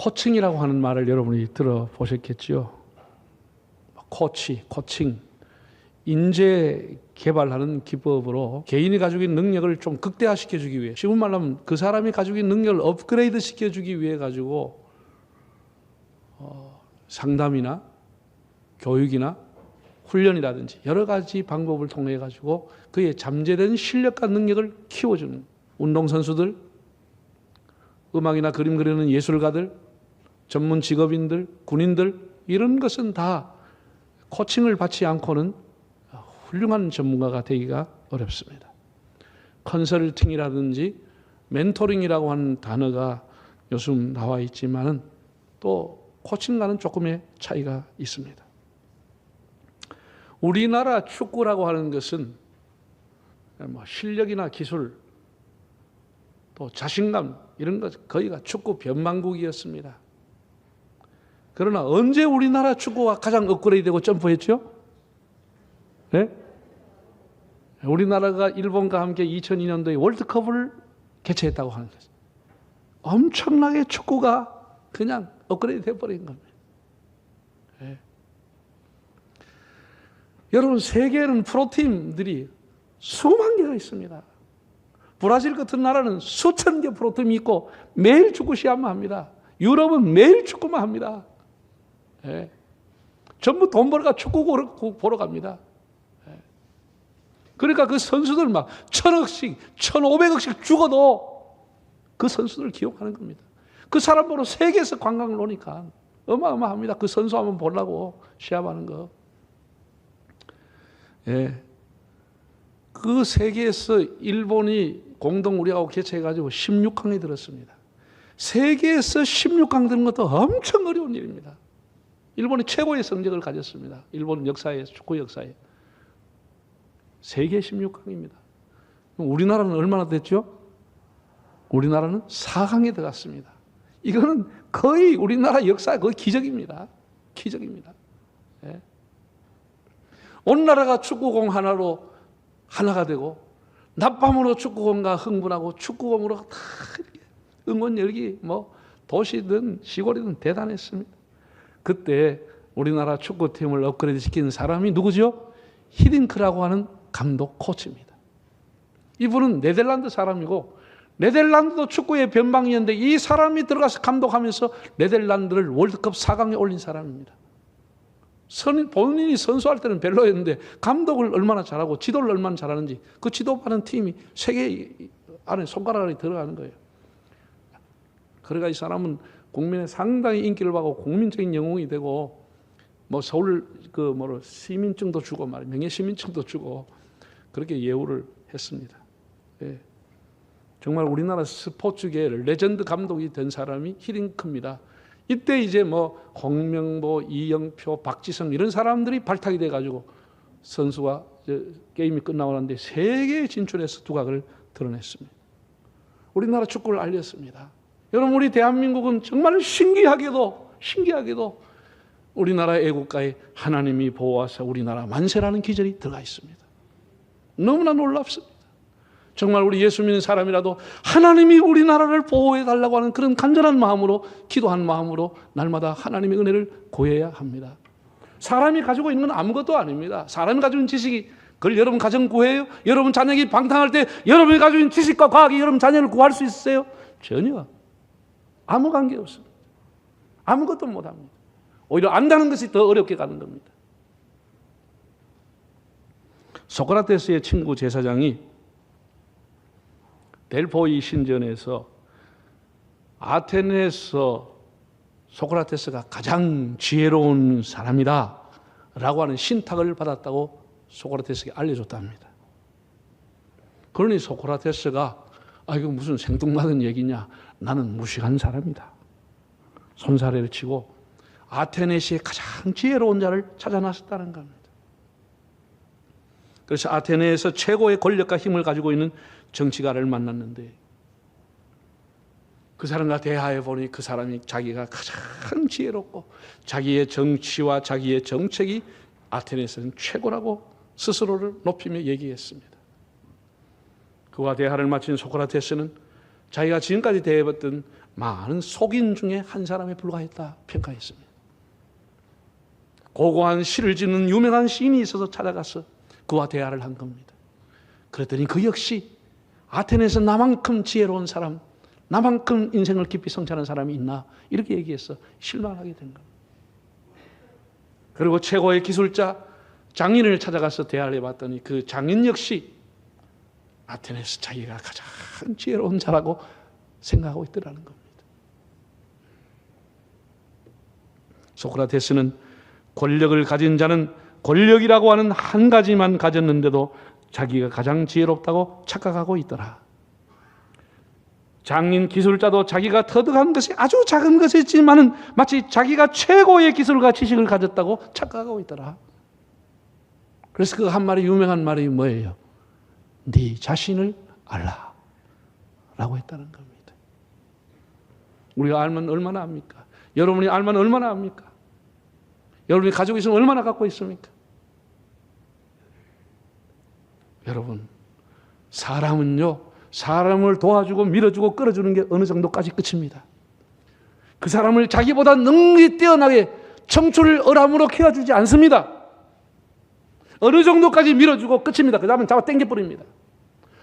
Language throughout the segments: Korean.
코칭이라고 하는 말을 여러분이 들어보셨겠지요. 코칭. 인재 개발하는 기법으로 개인이 가지고 있는 능력을 좀 극대화시켜주기 위해, 쉬운 말로 하면 그 사람이 가지고 있는 능력을 업그레이드 시켜주기 위해 가지고 상담이나 교육이나 훈련이라든지 여러 가지 방법을 통해 가지고 그의 잠재된 실력과 능력을 키워주는 운동선수들, 음악이나 그림 그리는 예술가들, 전문 직업인들, 군인들, 이런 것은 다 코칭을 받지 않고는 훌륭한 전문가가 되기가 어렵습니다. 컨설팅이라든지 멘토링이라고 하는 단어가 요즘 나와 있지만은 또 코칭과는 조금의 차이가 있습니다. 우리나라 축구라고 하는 것은 실력이나 기술 또 자신감 이런 것 거의가 축구 변방국이었습니다. 그러나 언제 우리나라 축구가 가장 업그레이드되고 점프했죠? 네? 우리나라가 일본과 함께 2002년도에 월드컵을 개최했다고 하는 거죠. 엄청나게 축구가 그냥 업그레이드 돼버린 겁니다. 네. 여러분, 세계에는 프로팀들이 수만 개가 있습니다. 브라질 같은 나라는 수천 개 프로팀이 있고 매일 축구 시합만 합니다. 유럽은 매일 축구만 합니다. 네. 전부 돈 벌어가 축구 보러 갑니다. 네. 그러니까 그 선수들 막 1,000억씩, 1,500억씩 죽어도 그 선수들 기용하는 겁니다. 그 사람 보러 세계에서 관광을 오니까 어마어마합니다. 그 선수 한번 보려고 시합하는 거. 예. 그 세계에서 일본이 공동 우리하고 개최해가지고 16강에 들었습니다. 세계에서 16강 드는 것도 엄청 어려운 일입니다. 일본이 최고의 성적을 가졌습니다. 일본 역사에, 축구 역사에. 세계 16강입니다. 우리나라는 얼마나 됐죠? 우리나라는 4강에 들어갔습니다. 이거는 거의 우리나라 역사의 거의 기적입니다. 기적입니다. 예. 온 나라가 축구공 하나로 하나가 되고 낮밤으로 축구공과 흥분하고 축구공으로 다 응원 열기 도시든 시골이든 대단했습니다. 그때 우리나라 축구팀을 업그레이드 시킨 사람이 누구죠? 히딩크라고 하는 감독 코치입니다. 이분은 네덜란드 사람이고 네덜란드도 축구의 변방이었는데 이 사람이 들어가서 감독하면서 네덜란드를 월드컵 4강에 올린 사람입니다. 본인이 선수할 때는 별로였는데 감독을 얼마나 잘하고 지도를 얼마나 잘하는지 그 지도받은 팀이 세계 안에 손가락 안에 들어가는 거예요. 그러니까 이 사람은 국민의 상당히 인기를 받고 국민적인 영웅이 되고 서울 시민증도 주고 명예 시민증도 주고 그렇게 예우를 했습니다. 예. 정말 우리나라 스포츠계 레전드 감독이 된 사람이 히딩크입니다. 이때 이제 홍명보, 이영표, 박지성 이런 사람들이 발탁이 돼가지고 선수와 게임이 끝나고 나는데 세계에 진출해서 두각을 드러냈습니다. 우리나라 축구를 알렸습니다. 여러분, 우리 대한민국은 정말 신기하게도 우리나라 애국가에 하나님이 보호하사 우리나라 만세라는 기절이 들어가 있습니다. 너무나 놀랍습니다. 정말 우리 예수 믿는 사람이라도 하나님이 우리나라를 보호해 달라고 하는 그런 간절한 마음으로 기도한 마음으로 날마다 하나님의 은혜를 구해야 합니다. 사람이 가지고 있는 건 아무것도 아닙니다. 사람이 가지고 있는 지식이 그걸 여러분 가정 구해요? 여러분 자녀가 방탕할 때 여러분이 가지고 있는 지식과 과학이 여러분 자녀를 구할 수 있어요? 전혀 아무 관계 없습니다. 아무것도 못합니다. 오히려 안다는 것이 더 어렵게 가는 겁니다. 소크라테스의 친구 제사장이 델포이 신전에서 아테네에서 소크라테스가 가장 지혜로운 사람이다 라고 하는 신탁을 받았다고 소크라테스에게 알려줬답니다. 그러니 소크라테스가 이거 무슨 생뚱맞은 얘기냐, 나는 무식한 사람이다 손사래를 치고 아테네시의 가장 지혜로운 자를 찾아 나섰다는 겁니다. 그래서 아테네에서 최고의 권력과 힘을 가지고 있는 정치가를 만났는데 그 사람과 대화해 보니 그 사람이 자기가 가장 지혜롭고 자기의 정치와 자기의 정책이 아테네에서는 최고라고 스스로를 높이며 얘기했습니다. 그와 대화를 마친 소크라테스는 자기가 지금까지 대해봤던 많은 속인 중에 한 사람에 불과했다 평가했습니다. 고고한 시를 짓는 유명한 시인이 있어서 찾아가서 그와 대화를 한 겁니다. 그랬더니 그 역시 아테네에서 나만큼 지혜로운 사람, 나만큼 인생을 깊이 성찰한 사람이 있나 이렇게 얘기해서 실망하게 된 겁니다. 그리고 최고의 기술자 장인을 찾아가서 대화를 해봤더니 그 장인 역시 아테네에서 자기가 가장 지혜로운 자라고 생각하고 있더라는 겁니다. 소크라테스는 권력을 가진 자는 권력이라고 하는 한 가지만 가졌는데도 자기가 가장 지혜롭다고 착각하고 있더라. 장인 기술자도 자기가 터득한 것이 아주 작은 것이지만은 마치 자기가 최고의 기술과 지식을 가졌다고 착각하고 있더라. 그래서 그 한 말이 유명한 말이 뭐예요? 네 자신을 알라 라고 했다는 겁니다. 우리가 알면 얼마나 압니까? 여러분이 알면 얼마나 압니까? 여러분이 가지고 있으면 얼마나 갖고 있습니까? 여러분, 사람은요, 사람을 도와주고 밀어주고 끌어주는 게 어느 정도까지 끝입니다. 그 사람을 자기보다 능력이 뛰어나게 청출을 어람으로 키워주지 않습니다. 어느 정도까지 밀어주고 끝입니다. 그 다음엔 잡아 당겨버립니다.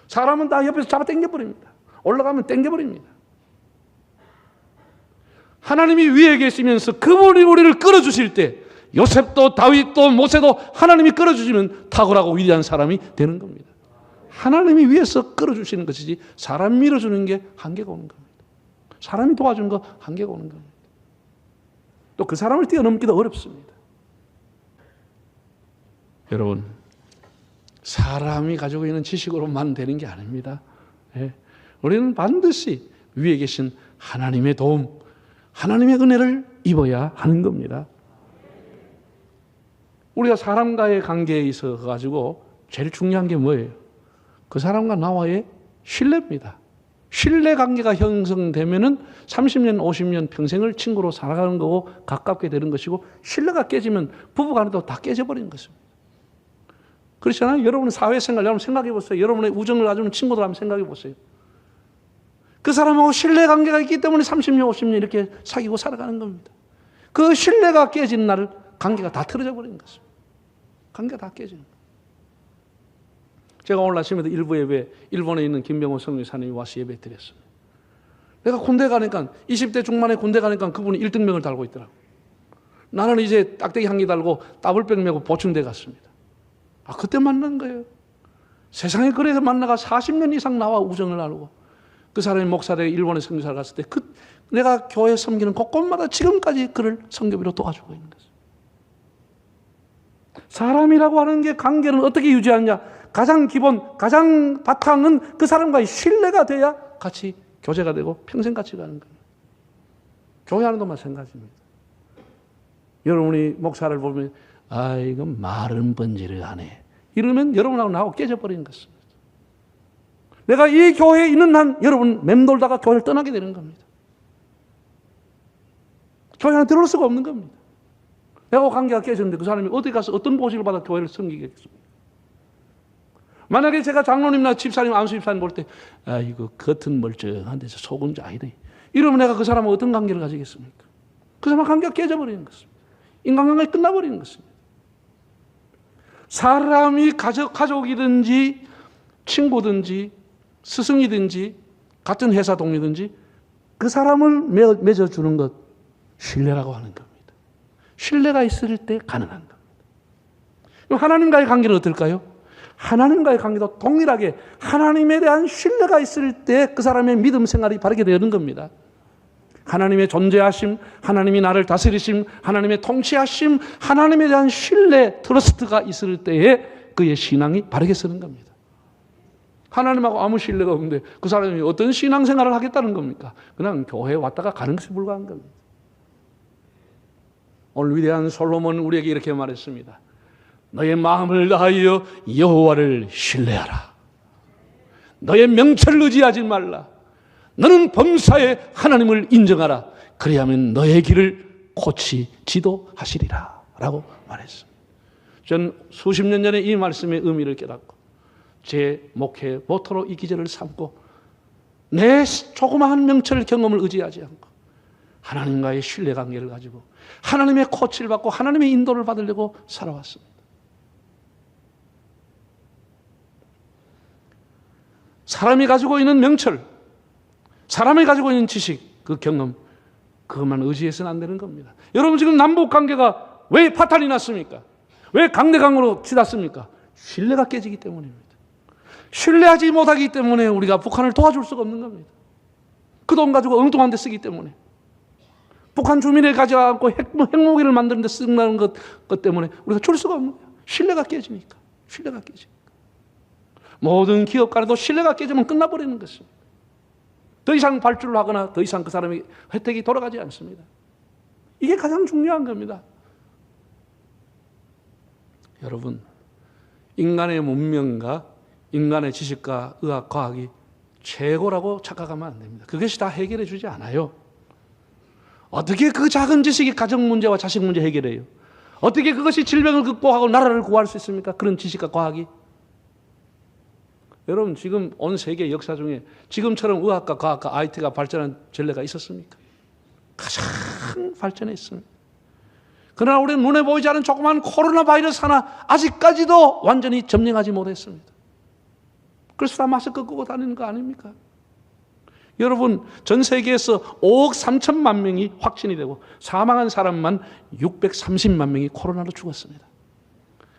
사람은 다 옆에서 잡아 당겨버립니다. 올라가면 당겨버립니다. 하나님이 위에 계시면서 그분이 우리를 끌어주실 때 요셉도 다윗도 모세도 하나님이 끌어주시면 탁월하고 위대한 사람이 되는 겁니다. 하나님이 위에서 끌어주시는 것이지 사람 밀어주는 게 한계가 오는 겁니다. 사람이 도와주는 거 한계가 오는 겁니다. 또 그 사람을 뛰어넘기도 어렵습니다. 여러분, 사람이 가지고 있는 지식으로만 되는 게 아닙니다. 우리는 반드시 위에 계신 하나님의 도움, 하나님의 은혜를 입어야 하는 겁니다. 우리가 사람과의 관계에 있어 가지고 제일 중요한 게 뭐예요? 그 사람과 나와의 신뢰입니다. 신뢰 관계가 형성되면은 30년, 50년 평생을 친구로 살아가는 거고 가깝게 되는 것이고, 신뢰가 깨지면 부부간에도 다 깨져버리는 것입니다. 그렇잖아요. 여러분 사회생활 여러분 생각해 보세요. 여러분의 우정을 가지는 친구들 한번 생각해 보세요. 그 사람하고 신뢰 관계가 있기 때문에 30년, 50년 이렇게 사귀고 살아가는 겁니다. 그 신뢰가 깨진 날 관계가 다 틀어져 버리는 것입니다. 관계가 다 깨지는 거예요. 제가 오늘 아침에도 일부 예배, 일본에 있는 김병호 성교사님이 와서 예배 드렸습니다. 내가 군대 가니까 20대 중반에 군대 가니까 그분이 1등병을 달고 있더라고. 나는 이제 딱대기 한 개 달고 따블백 메고 보충대 갔습니다. 그때 만난 거예요. 세상에 그래서 만나가 40년 이상 나와 우정을 나누고, 그 사람이 목사되고 일본에 선교사를 갔을 때 내가 교회 섬기는 곳곳마다 지금까지 그를 선교비로 도와주고 있는 거죠. 사람이라고 하는 게 관계는 어떻게 유지하느냐? 가장 기본, 가장 바탕은 그 사람과의 신뢰가 돼야 같이 교제가 되고 평생 같이 가는 거예요. 교회하는 것도 마찬가지입니다. 여러분이 목사를 보면 이거 말은 번지르하네 이러면 여러분하고 나하고 깨져버리는 것입니다. 내가 이 교회에 있는 한 여러분 맴돌다가 교회를 떠나게 되는 겁니다. 교회 안에 들어올 수가 없는 겁니다. 내가 관계가 깨졌는데 그 사람이 어디 가서 어떤 보직을 받아 교회를 섬기겠습니까? 만약에 제가 장로님이나 집사님, 안수 집사님 볼 때 이거 겉은 멀쩡한 데서 속은 자이다 이러면 내가 그 사람하고 어떤 관계를 가지겠습니까? 그 사람 관계가 깨져버리는 것입니다. 인간관계가 끝나버리는 것입니다. 사람이 가족이든지 친구든지 스승이든지 같은 회사 동료든지 그 사람을 맺어주는 것, 신뢰라고 하는 겁니다. 신뢰가 있을 때 가능한 겁니다. 하나님과의 관계는 어떨까요? 하나님과의 관계도 동일하게 하나님에 대한 신뢰가 있을 때 그 사람의 믿음 생활이 바르게 되는 겁니다. 하나님의 존재하심, 하나님이 나를 다스리심, 하나님의 통치하심, 하나님에 대한 신뢰, 트러스트가 있을 때에 그의 신앙이 바르게 서는 겁니다. 하나님하고 아무 신뢰가 없는데 그 사람이 어떤 신앙생활을 하겠다는 겁니까? 그냥 교회에 왔다가 가는 것에 불과한 겁니다. 오늘 위대한 솔로몬은 우리에게 이렇게 말했습니다. 너의 마음을 다하여 여호와를 신뢰하라. 너의 명철을 의지하지 말라. 너는 범사에 하나님을 인정하라. 그래야만 너의 길을 고치 지도하시리라 라고 말했습니다. 저는 수십 년 전에 이 말씀의 의미를 깨닫고 제 목회 모토로 이 기절을 삼고 내 조그마한 명철 경험을 의지하지 않고 하나님과의 신뢰관계를 가지고 하나님의 코치를 받고 하나님의 인도를 받으려고 살아왔습니다. 사람이 가지고 있는 명철, 사람이 가지고 있는 지식, 그 경험, 그것만 의지해서는 안 되는 겁니다. 여러분, 지금 남북관계가 왜 파탄이 났습니까? 왜 강대강으로 치닫습니까? 신뢰가 깨지기 때문입니다. 신뢰하지 못하기 때문에 우리가 북한을 도와줄 수가 없는 겁니다. 그 돈 가지고 엉뚱한 데 쓰기 때문에, 북한 주민에 가져가고 핵무기를 만드는 데 쓴다는 것 때문에 우리가 줄 수가 없는 거예요. 신뢰가 깨지니까. 신뢰가 깨지니까. 모든 기업 간에도 신뢰가 깨지면 끝나버리는 것입니다. 더 이상 발주를 하거나 더 이상 그 사람의 혜택이 돌아가지 않습니다. 이게 가장 중요한 겁니다. 여러분, 인간의 문명과 인간의 지식과 의학, 과학이 최고라고 착각하면 안 됩니다. 그것이 다 해결해 주지 않아요. 어떻게 그 작은 지식이 가정 문제와 자식 문제 해결해요? 어떻게 그것이 질병을 극복하고 나라를 구할 수 있습니까? 그런 지식과 과학이. 여러분, 지금 온 세계 역사 중에 지금처럼 의학과 과학과 IT가 발전한 전례가 있었습니까? 가장 발전했습니다. 그러나 우리는 눈에 보이지 않은 조그만 코로나 바이러스 하나 아직까지도 완전히 점령하지 못했습니다. 그래서 다 마스크 끄고 다니는 거 아닙니까? 여러분, 전 세계에서 5억 3천만 명이 확진이 되고 사망한 사람만 630만 명이 코로나로 죽었습니다.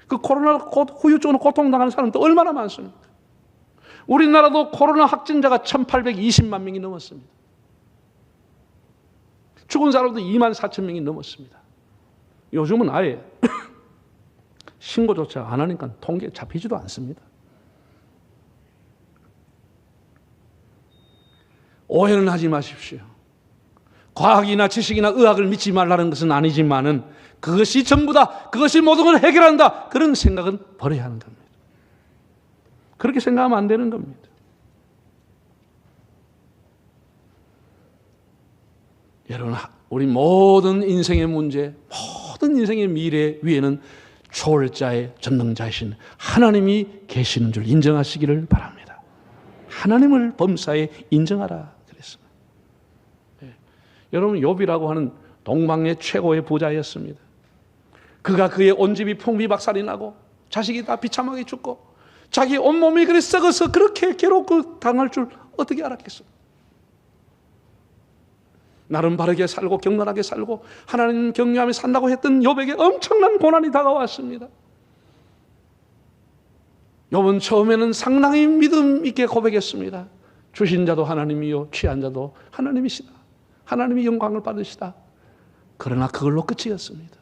그 코로나 후유증으로 고통당하는 사람도 얼마나 많습니까? 우리나라도 코로나 확진자가 1820만 명이 넘었습니다. 죽은 사람도 2만 4천 명이 넘었습니다. 요즘은 아예 신고조차 안 하니까 통계 잡히지도 않습니다. 오해는 하지 마십시오. 과학이나 지식이나 의학을 믿지 말라는 것은 아니지만은 그것이 전부다, 그것이 모든 걸 해결한다, 그런 생각은 버려야 하는 겁니다. 그렇게 생각하면 안 되는 겁니다. 여러분, 우리 모든 인생의 문제, 모든 인생의 미래 위에는 초월자의 전능자이신 하나님이 계시는 줄 인정하시기를 바랍니다. 하나님을 범사에 인정하라 그랬습니다. 여러분, 욥이라고 하는 동방의 최고의 부자였습니다. 그가 그의 온 집이 풍비박살이 나고 자식이 다 비참하게 죽고 자기 온몸이 그래 썩어서 그렇게 괴롭고 당할 줄 어떻게 알았겠어요? 나름 바르게 살고 경건하게 살고 하나님 경외하며 산다고 했던 욥에게 엄청난 고난이 다가왔습니다. 욥은 처음에는 상당히 믿음 있게 고백했습니다. 주신 자도 하나님이요 취한 자도 하나님이시다. 하나님이 영광을 받으시다. 그러나 그걸로 끝이었습니다.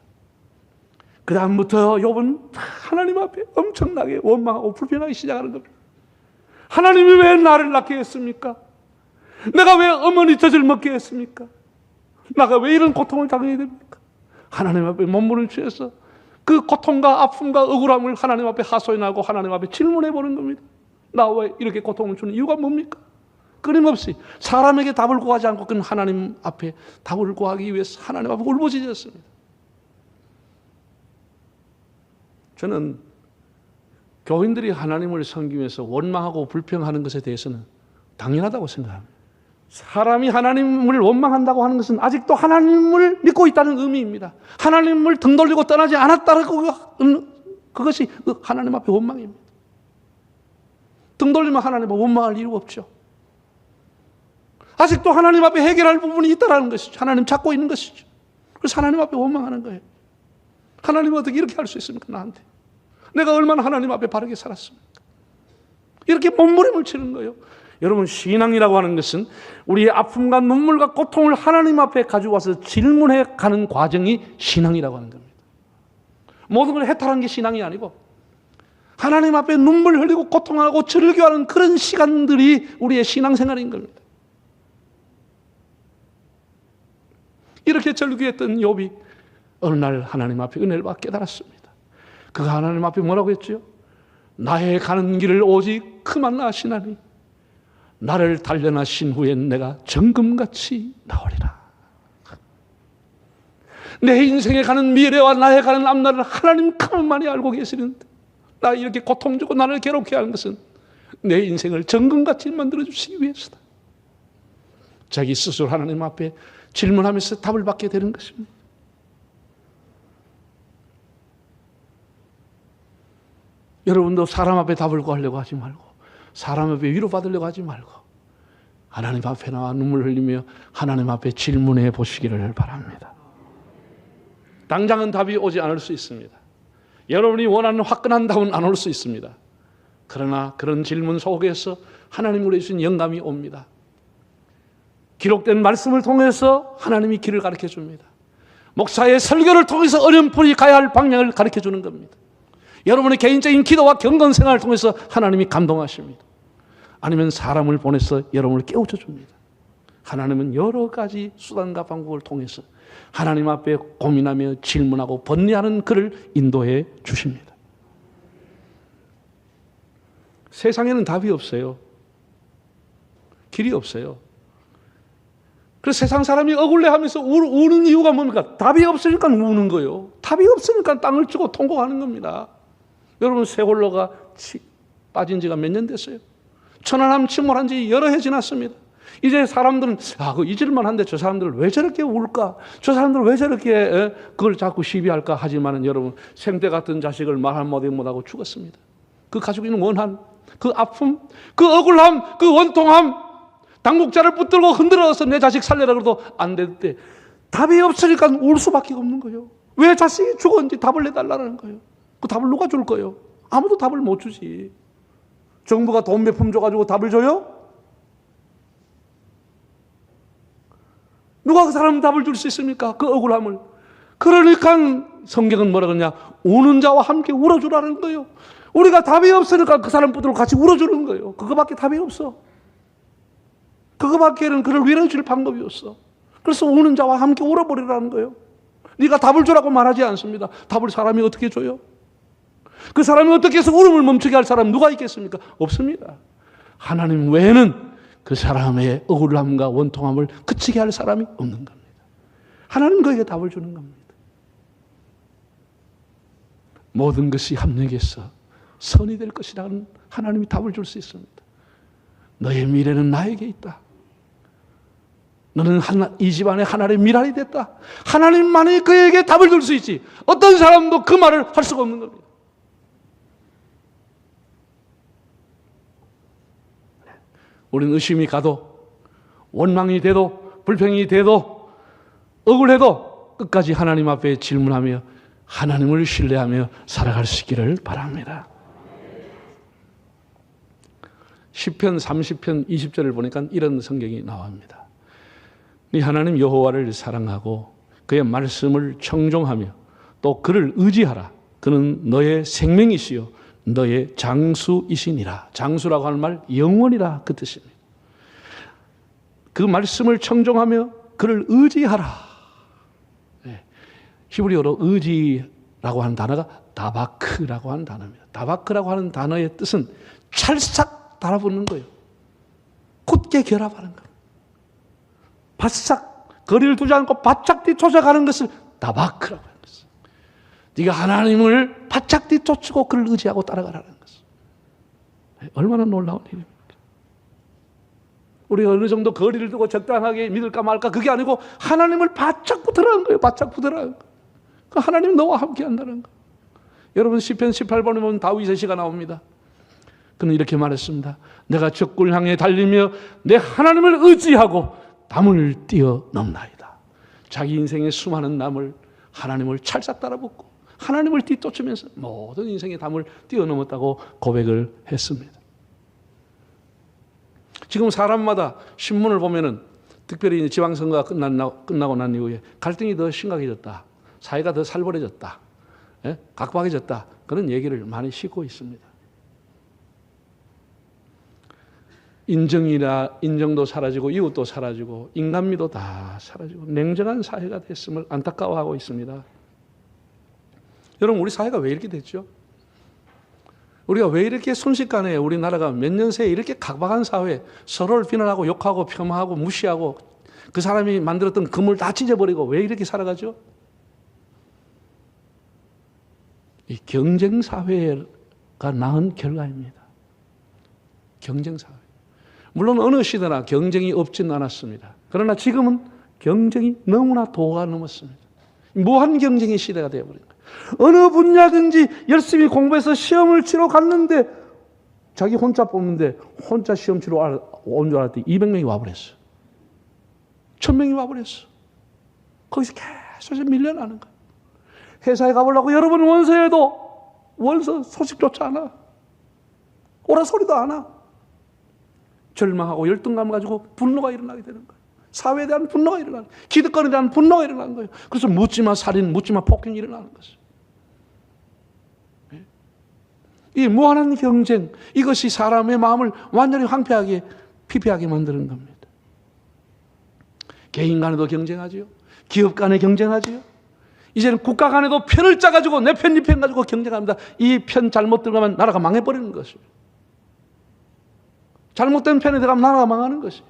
그 다음부터 욥은 하나님 앞에 엄청나게 원망하고 불평하기 시작하는 겁니다. 하나님이 왜 나를 낳게 했습니까? 내가 왜 어머니 젖을 먹게 했습니까? 나가 왜 이런 고통을 당해야 됩니까? 하나님 앞에 몸부림을 취해서 그 고통과 아픔과 억울함을 하나님 앞에 하소연하고 하나님 앞에 질문해 보는 겁니다. 나 왜 이렇게 고통을 주는 이유가 뭡니까? 끊임없이 사람에게 답을 구하지 않고 그는 하나님 앞에 답을 구하기 위해서 하나님 앞에 울부짖었습니다. 저는 교인들이 하나님을 섬기면서 원망하고 불평하는 것에 대해서는 당연하다고 생각합니다. 사람이 하나님을 원망한다고 하는 것은 아직도 하나님을 믿고 있다는 의미입니다. 하나님을 등 돌리고 떠나지 않았다는 그것이 하나님 앞에 원망입니다. 등 돌리면 하나님 앞에 원망할 이유가 없죠. 아직도 하나님 앞에 해결할 부분이 있다는 것이죠. 하나님 찾고 있는 것이죠. 그래서 하나님 앞에 원망하는 거예요. 하나님은 어떻게 이렇게 할 수 있습니까? 나한테. 내가 얼마나 하나님 앞에 바르게 살았습니까? 이렇게 몸부림을 치는 거예요. 여러분, 신앙이라고 하는 것은 우리의 아픔과 눈물과 고통을 하나님 앞에 가져와서 질문해 가는 과정이 신앙이라고 하는 겁니다. 모든 걸 해탈하는 게 신앙이 아니고 하나님 앞에 눈물 흘리고 고통하고 절규하는 그런 시간들이 우리의 신앙생활인 겁니다. 이렇게 절규했던 욥이 어느 날 하나님 앞에 은혜를 받아 깨달았습니다. 그가 하나님 앞에 뭐라고 했죠? 나의 가는 길을 오직 그만 아시나니 나를 단련하신 후엔 내가 정금같이 나오리라. 내 인생에 가는 미래와 나의 가는 앞날을 하나님 그만만이 알고 계시는데 나 이렇게 고통 주고 나를 괴롭게 하는 것은 내 인생을 정금같이 만들어주시기 위해서다. 자기 스스로 하나님 앞에 질문하면서 답을 받게 되는 것입니다. 여러분도 사람 앞에 답을 구하려고 하지 말고, 사람 앞에 위로받으려고 하지 말고, 하나님 앞에 나와 눈물 흘리며 하나님 앞에 질문해 보시기를 바랍니다. 당장은 답이 오지 않을 수 있습니다. 여러분이 원하는 화끈한 답은 안 올 수 있습니다. 그러나 그런 질문 속에서 하나님으로 주신 영감이 옵니다. 기록된 말씀을 통해서 하나님이 길을 가르쳐 줍니다. 목사의 설교를 통해서 어렴풋이 가야 할 방향을 가르쳐 주는 겁니다. 여러분의 개인적인 기도와 경건 생활을 통해서 하나님이 감동하십니다. 아니면 사람을 보내서 여러분을 깨우쳐 줍니다. 하나님은 여러 가지 수단과 방법을 통해서 하나님 앞에 고민하며 질문하고 번뇌하는 그를 인도해 주십니다. 세상에는 답이 없어요. 길이 없어요. 그래서 세상 사람이 억울해하면서 우는 이유가 뭡니까? 답이 없으니까 우는 거예요. 답이 없으니까 땅을 치고 통곡하는 겁니다. 여러분, 세월호가 빠진 지가 몇 년 됐어요? 천안함 침몰한 지 여러 해 지났습니다. 이제 사람들은 그 잊을만 한데 저 사람들을 왜 저렇게 울까? 저 사람들을 왜 저렇게 그걸 자꾸 시비할까? 하지만은 여러분, 생태 같은 자식을 말 한마디 못하고 죽었습니다. 그 가지고 있는 원한, 그 아픔, 그 억울함, 그 원통함, 당국자를 붙들고 흔들어서 내 자식 살려라 그래도 안 될 때 답이 없으니까 울 수밖에 없는 거예요. 왜 자식이 죽었는지 답을 내달라는 거예요. 그 답을 누가 줄 거예요? 아무도 답을 못 주지. 정부가 돈 몇 푼 줘가지고 답을 줘요? 누가 그 사람 답을 줄 수 있습니까? 그 억울함을. 그러니까 성경은 뭐라 그러냐? 우는 자와 함께 울어주라는 거예요. 우리가 답이 없으니까 그 사람 붙들고 같이 울어주는 거예요. 그거밖에 답이 없어. 그거밖에는 그를 위로해 줄 방법이 없어. 그래서 우는 자와 함께 울어버리라는 거예요. 네가 답을 주라고 말하지 않습니다. 답을 사람이 어떻게 줘요? 그 사람이 어떻게 해서 울음을 멈추게 할 사람 누가 있겠습니까? 없습니다. 하나님 외에는 그 사람의 억울함과 원통함을 그치게 할 사람이 없는 겁니다. 하나님 그에게 답을 주는 겁니다. 모든 것이 합력해서 선이 될 것이라는 하나님이 답을 줄 수 있습니다. 너의 미래는 나에게 있다. 너는 이 집안의 하나님의 미랄이 됐다. 하나님만이 그에게 답을 줄 수 있지. 어떤 사람도 그 말을 할 수가 없는 겁니다. 우리는 의심이 가도, 원망이 돼도, 불평이 돼도, 억울해도 끝까지 하나님 앞에 질문하며 하나님을 신뢰하며 살아갈 수 있기를 바랍니다. 시편 30편 20절을 보니까 이런 성경이 나옵니다. 네 하나님 여호와를 사랑하고 그의 말씀을 청종하며 또 그를 의지하라. 그는 너의 생명이시요 너의 장수이시니라. 장수라고 하는 말 영원이라 그 뜻입니다. 그 말씀을 청종하며 그를 의지하라. 히브리어로 의지라고 하는 단어가 다바크라고 하는 단어입니다. 다바크라고 하는 단어의 뜻은 찰싹 달아붙는 거예요. 굳게 결합하는 거예요. 바싹 거리를 두지 않고 바짝 뒤쫓아가는 것을 다바크라고 하는 것이에요. 네가 하나님을 바짝 뒤쫓고 그를 의지하고 따라가라는 것이에요. 얼마나 놀라운 일입니까? 우리가 어느 정도 거리를 두고 적당하게 믿을까 말까 그게 아니고 하나님을 바짝 붙으라는 거예요. 바짝 붙으라는 거예요. 그 하나님 너와 함께 한다는 거예요. 여러분 시편 18번에 보면 다윗의 시가 나옵니다. 그는 이렇게 말했습니다. 내가 적굴 향해 달리며 내 하나님을 의지하고 담을 뛰어넘나이다. 자기 인생의 수많은 남을 하나님을 찰싹 따라붙고 하나님을 뒤쫓으면서 모든 인생의 담을 뛰어넘었다고 고백을 했습니다. 지금 사람마다 신문을 보면은 특별히 지방선거가 끝나고 난 이후에 갈등이 더 심각해졌다. 사회가 더 살벌해졌다. 각박해졌다. 그런 얘기를 많이 싣고 있습니다. 인정도 사라지고 이웃도 사라지고 인간미도 다 사라지고 냉정한 사회가 됐음을 안타까워하고 있습니다. 여러분 우리 사회가 왜 이렇게 됐죠? 우리가 왜 이렇게 순식간에 우리나라가 몇 년 새에 이렇게 각박한 사회, 서로를 비난하고 욕하고 폄하하고 무시하고 그 사람이 만들었던 금을 다 찢어버리고 왜 이렇게 살아가죠? 이 경쟁사회가 낳은 결과입니다. 경쟁사회. 물론 어느 시대나 경쟁이 없지는 않았습니다. 그러나 지금은 경쟁이 너무나 도가 넘었습니다. 무한 경쟁의 시대가 되어버린 거예요. 어느 분야든지 열심히 공부해서 시험을 치러 갔는데 자기 혼자 뽑는데 혼자 시험 치러 온 줄 알았더니 200명이 와버렸어. 1000명이 와버렸어. 거기서 계속 밀려나는 거예요. 회사에 가보려고 여러분 원서에도 원서 소식조차 안 와. 오라 소리도 안 와. 절망하고 열등감 가지고 분노가 일어나게 되는 거예요. 사회에 대한 분노가 일어나는 거예요. 기득권에 대한 분노가 일어나는 거예요. 그래서 묻지마 살인, 묻지마 폭행이 일어나는 것이죠. 이 무한한 경쟁, 이것이 사람의 마음을 완전히 황폐하게, 피폐하게 만드는 겁니다. 개인 간에도 경쟁하지요. 기업 간에 경쟁하지요. 이제는 국가 간에도 편을 짜가지고 내 편, 네 편 가지고 경쟁합니다. 이 편 잘못 들어가면 나라가 망해버리는 것입니다. 잘못된 편에 들어가면 나라가 망하는 것이에요.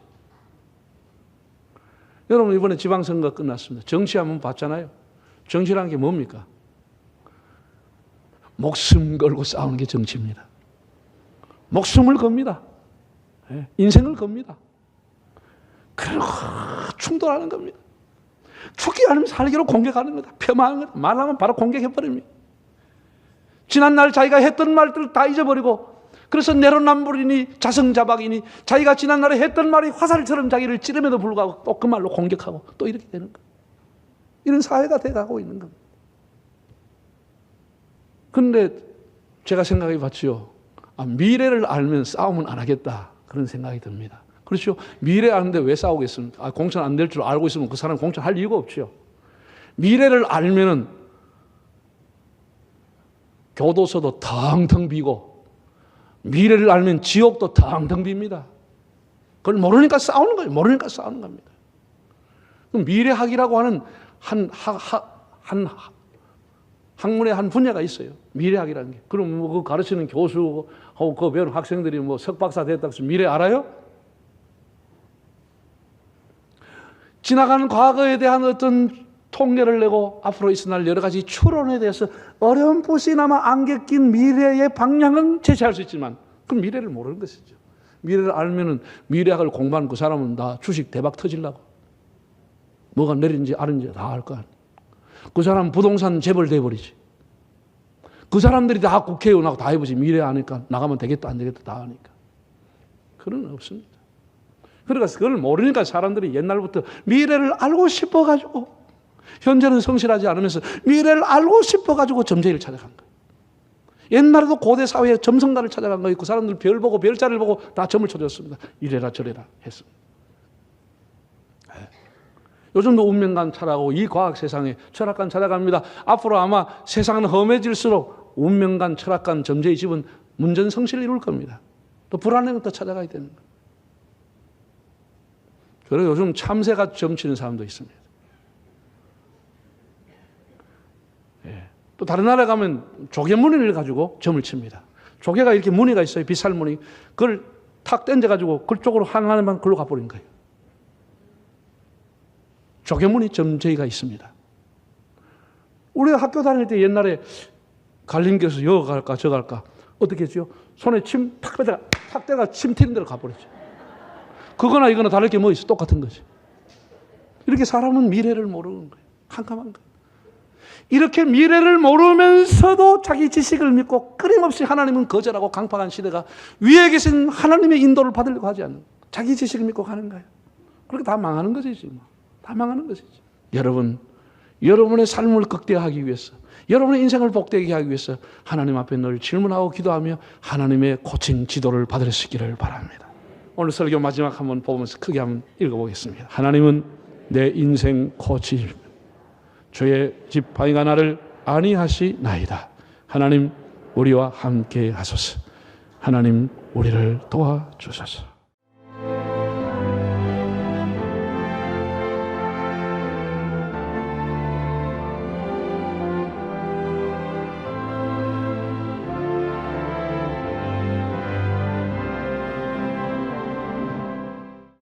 여러분 이번에 지방선거 끝났습니다. 정치 한번 봤잖아요. 정치라는 게 뭡니까? 목숨 걸고 싸우는 게 정치입니다. 목숨을 겁니다. 인생을 겁니다. 그리고 충돌하는 겁니다. 죽기 아니면 살기로 공격하는 거다. 폄하하는 거다. 말하면 바로 공격해버립니다. 지난날 자기가 했던 말들을 다 잊어버리고 그래서 내로남불이니 자성자박이니 자기가 지난날에 했던 말이 화살처럼 자기를 찌름에도 불구하고 또 그 말로 공격하고 또 이렇게 되는 거예요. 이런 사회가 돼가고 있는 겁니다. 그런데 제가 생각해 봤지요. 미래를 알면 싸움은 안 하겠다. 그런 생각이 듭니다. 그렇죠. 미래 아는데 왜 싸우겠습니까? 공천 안 될 줄 알고 있으면 그 사람 공천할 이유가 없죠. 미래를 알면은 교도소도 텅텅 비고 미래를 알면 지옥도 텅텅 빕니다. 그걸 모르니까 싸우는 거예요. 모르니까 싸우는 겁니다. 그럼 미래학이라고 하는 한 학문의 한 분야가 있어요. 미래학이라는 게. 그럼 뭐 그 가르치는 교수하고 그 배우는 학생들이 뭐 석박사 됐다고 해서 미래 알아요? 지나가는 과거에 대한 어떤 통계를 내고 앞으로 있을 날 여러 가지 추론에 대해서 어렴풋이나마 안개 낀 미래의 방향은 제시할 수 있지만 그건 미래를 모르는 것이죠. 미래를 알면은 미래학을 공부하는 그 사람은 다 주식 대박 터지려고 뭐가 내린지 아는지 다 알 거 아니에요. 그 사람은 부동산 재벌 돼버리지. 그 사람들이 다 국회의원하고 다 해보지. 미래 아니까 나가면 되겠다 안 되겠다 다 하니까. 그런 건 없습니다. 그러니까 그걸 모르니까 사람들이 옛날부터 미래를 알고 싶어가지고 현재는 성실하지 않으면서 미래를 알고 싶어가지고 점쟁이를 찾아간 거예요. 옛날에도 고대 사회에 점성가를 찾아간 거예요. 그 사람들 별 보고 별자리를 보고 다 점을 쳐줬습니다. 이래라 저래라 했습니다. 요즘도 운명관 찾아가고 이 과학 세상에 철학관 찾아갑니다. 앞으로 아마 세상은 험해질수록 운명관, 철학관, 점쟁이 집은 문전성시를 이룰 겁니다. 또 불안한 것도 찾아가야 되는 거예요. 그리고 요즘 참새가 점치는 사람도 있습니다. 또 다른 나라에 가면 조개무늬를 가지고 점을 칩니다. 조개가 이렇게 무늬가 있어요. 비쌀 무늬. 그걸 탁 던져가지고 그쪽으로 하나만 글로 가버린 거예요. 조개무늬 점쟁이가 있습니다. 우리가 학교 다닐 때 옛날에 갈림길에서 여기 갈까 저 갈까 어떻게 했죠? 손에 침 탁 빼다가 탁 대가 침 튀는 대로 가버렸죠. 그거나 이거나 다를 게 뭐 있어? 똑같은 거지. 이렇게 사람은 미래를 모르는 거예요. 캄캄한 거예요. 이렇게 미래를 모르면서도 자기 지식을 믿고 끊임없이 하나님은 거절하고 강팍한 시대가 위에 계신 하나님의 인도를 받으려고 하지 않는 자기 지식을 믿고 가는 거예요. 그렇게 다 망하는 것이지. 다 망하는 것이지. 여러분, 여러분의 삶을 극대화하기 위해서 여러분의 인생을 복되게 하기 위해서 하나님 앞에 늘 질문하고 기도하며 하나님의 고친 지도를 받을 수 있기를 바랍니다. 오늘 설교 마지막 한번 보면서 크게 한번 읽어보겠습니다. 하나님은 내 인생 코치십니다. 주의 지팡이가 나를 안위하시나이다. 하나님 우리와 함께 하소서. 하나님 우리를 도와주소서.